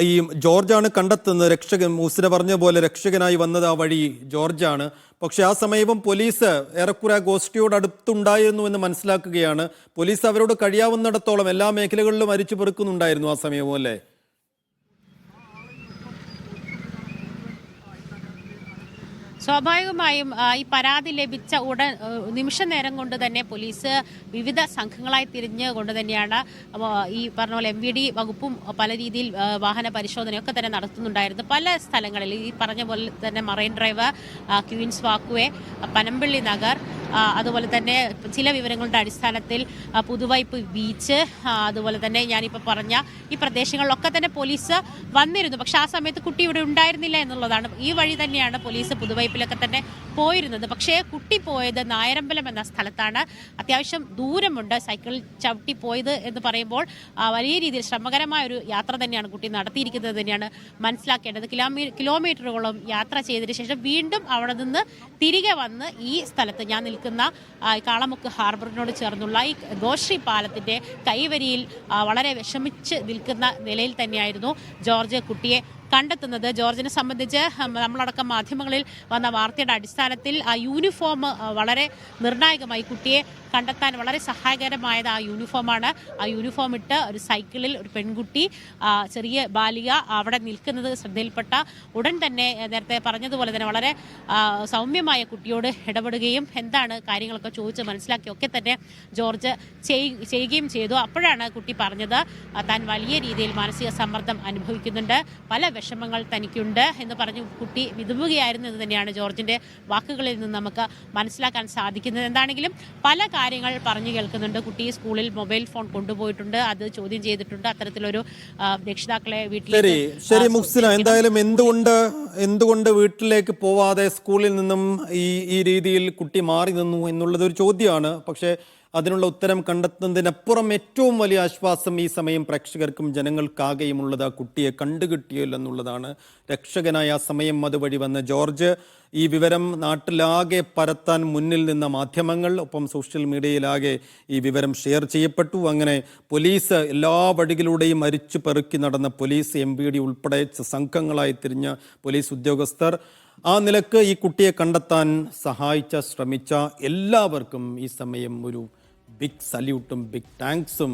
ഈ ജോർജാണ് കണ്ടെത്തുന്നത്. രക്ഷകൻ മൂസിന പറഞ്ഞ പോലെ രക്ഷകനായി വന്നത് ആ വഴി ജോർജാണ്. പക്ഷെ ആ സമയവും പോലീസ് ഏറെക്കുറെ ഗോഷ്ഠിയോട് അടുത്തുണ്ടായിരുന്നു എന്ന് മനസ്സിലാക്കുകയാണ്. പോലീസ് അവരോട് കഴിയാവുന്നിടത്തോളം എല്ലാ മേഖലകളിലും അരിച്ചു പെറുക്കുന്നുണ്ടായിരുന്നു ആ സമയവും, അല്ലേ? സ്വാഭാവികമായും ഈ പരാതി ലഭിച്ച നിമിഷ നേരം കൊണ്ട് തന്നെ പോലീസ് വിവിധ സംഘങ്ങളായി തിരിഞ്ഞുകൊണ്ട് തന്നെയാണ് ഈ പറഞ്ഞ പോലെ MVD വകുപ്പും പല രീതിയിൽ വാഹന പരിശോധനയൊക്കെ തന്നെ നടത്തുന്നുണ്ടായിരുന്നു. പല സ്ഥലങ്ങളിൽ ഈ പറഞ്ഞ പോലെ തന്നെ Marine Drive, Queens Walkway, Panampilly Nagar, അതുപോലെ തന്നെ ചില വിവരങ്ങളുടെ അടിസ്ഥാനത്തിൽ പുതുവൈപ്പ് ബീച്ച്, അതുപോലെ തന്നെ ഞാനിപ്പോൾ പറഞ്ഞ ഈ പ്രദേശങ്ങളിലൊക്കെ തന്നെ പോലീസ് വന്നിരുന്നു. പക്ഷെ ആ സമയത്ത് കുട്ടി ഇവിടെ ഉണ്ടായിരുന്നില്ല എന്നുള്ളതാണ്. ഈ വഴി തന്നെയാണ് പോലീസ് പുതുവൈപ്പിലൊക്കെ തന്നെ പോയിരുന്നത്. പക്ഷേ കുട്ടി പോയത് നായരമ്പലം എന്ന സ്ഥലത്താണ്. അത്യാവശ്യം ദൂരമുണ്ട്. സൈക്കിളിൽ ചവിട്ടി പോയത് എന്ന് പറയുമ്പോൾ വലിയ രീതിയിൽ ശ്രമകരമായ ഒരു യാത്ര തന്നെയാണ് കുട്ടി നടത്തിയിരിക്കുന്നത് തന്നെയാണ് മനസ്സിലാക്കേണ്ടത്. കിലോമീറ്ററുകളോളം യാത്ര ചെയ്തതിന് ശേഷം വീണ്ടും അവിടെ നിന്ന് തിരികെ വന്ന് ഈ സ്ഥലത്ത് ഞാൻ നിൽക്കുന്ന കാളമുക്ക് ഹാർബറിനോട് ചേർന്നുള്ള ഈ ഗോശ്രീ പാലത്തിന്റെ കൈവരിയിൽ വളരെ വിഷമിച്ച് നിൽക്കുന്ന നിലയിൽ തന്നെയായിരുന്നു ജോർജ് കുട്ടിയെ കണ്ടെത്തുന്നത്. ജോർജിനെ സംബന്ധിച്ച് നമ്മളടക്കം മാധ്യമങ്ങളിൽ വന്ന വാർത്തയുടെ അടിസ്ഥാനത്തിൽ ആ യൂണിഫോം വളരെ നിർണായകമായി കുട്ടിയെ കണ്ടെത്താൻ വളരെ സഹായകരമായത് ആ യൂണിഫോമാണ്. ആ യൂണിഫോം ഇട്ട് ഒരു സൈക്കിളിൽ ഒരു പെൺകുട്ടി, ചെറിയ ബാലിക അവിടെ നിൽക്കുന്നത് ശ്രദ്ധയിൽപ്പെട്ട ഉടൻ തന്നെ നേരത്തെ പറഞ്ഞതുപോലെ തന്നെ വളരെ സൗമ്യമായ കുട്ടിയോട് ഇടപെടുകയും എന്താണ് കാര്യങ്ങളൊക്കെ ചോദിച്ച് മനസ്സിലാക്കിയൊക്കെ തന്നെ ജോർജ് ചെയ്യുകയും ചെയ്തു. അപ്പോഴാണ് കുട്ടി പറഞ്ഞത് താൻ വലിയ രീതിയിൽ മാനസിക സമ്മർദ്ദം അനുഭവിക്കുന്നുണ്ട്, പല വിഷമങ്ങൾ തനിക്കുണ്ട് എന്ന് പറഞ്ഞു കുട്ടി വിതുമ്പുകയായിരുന്നു എന്ന് തന്നെയാണ് ജോർജിന്റെ വാക്കുകളിൽ നിന്ന് നമുക്ക് മനസ്സിലാക്കാൻ സാധിക്കുന്നത്. എന്താണെങ്കിലും പല കാര്യങ്ങൾ പറഞ്ഞു കേൾക്കുന്നുണ്ട്. കുട്ടി സ്കൂളിൽ മൊബൈൽ ഫോൺ കൊണ്ടുപോയിട്ടുണ്ട്, അത് ചോദ്യം ചെയ്തിട്ടുണ്ട്. അത്തരത്തിലൊരു രക്ഷിതാക്കളെ ശരി മുഹ്സിന, എന്തായാലും എന്തുകൊണ്ട് വീട്ടിലേക്ക് പോവാതെ സ്കൂളിൽ നിന്നും ഈ രീതിയിൽ കുട്ടി മാറി നിന്നു എന്നുള്ളത് ഒരു ചോദ്യമാണ്. പക്ഷേ അതിനുള്ള ഉത്തരം കണ്ടെത്തുന്നതിനപ്പുറം ഏറ്റവും വലിയ ആശ്വാസം ഈ സമയം പ്രേക്ഷകർക്കും ജനങ്ങൾക്കാകെയും ഉള്ളത് ആ കുട്ടിയെ കണ്ടുകിട്ടിയില്ലെന്നുള്ളതാണ്. രക്ഷകനായ ആ സമയം അതുവഴി വന്ന ജോർജ് ഈ വിവരം നാട്ടിലാകെ പരത്താൻ മുന്നിൽ നിന്ന മാധ്യമങ്ങൾ, ഒപ്പം സോഷ്യൽ മീഡിയയിലാകെ ഈ വിവരം ഷെയർ ചെയ്യപ്പെട്ടു. അങ്ങനെ പോലീസ് എല്ലാ വഴികളിലൂടെയും അരിച്ചു പെറുക്കി നടന്ന പോലീസ്, MVD ഉൾപ്പെടെ സംഘങ്ങളായി തിരിഞ്ഞ പോലീസ് ഉദ്യോഗസ്ഥർ, ആ നിലക്ക് ഈ കുട്ടിയെ കണ്ടെത്താൻ ശ്രമിച്ച എല്ലാവർക്കും ഈ സമയം ഒരു ബിഗ് സല്യൂട്ടും ബിഗ് താങ്ക്സും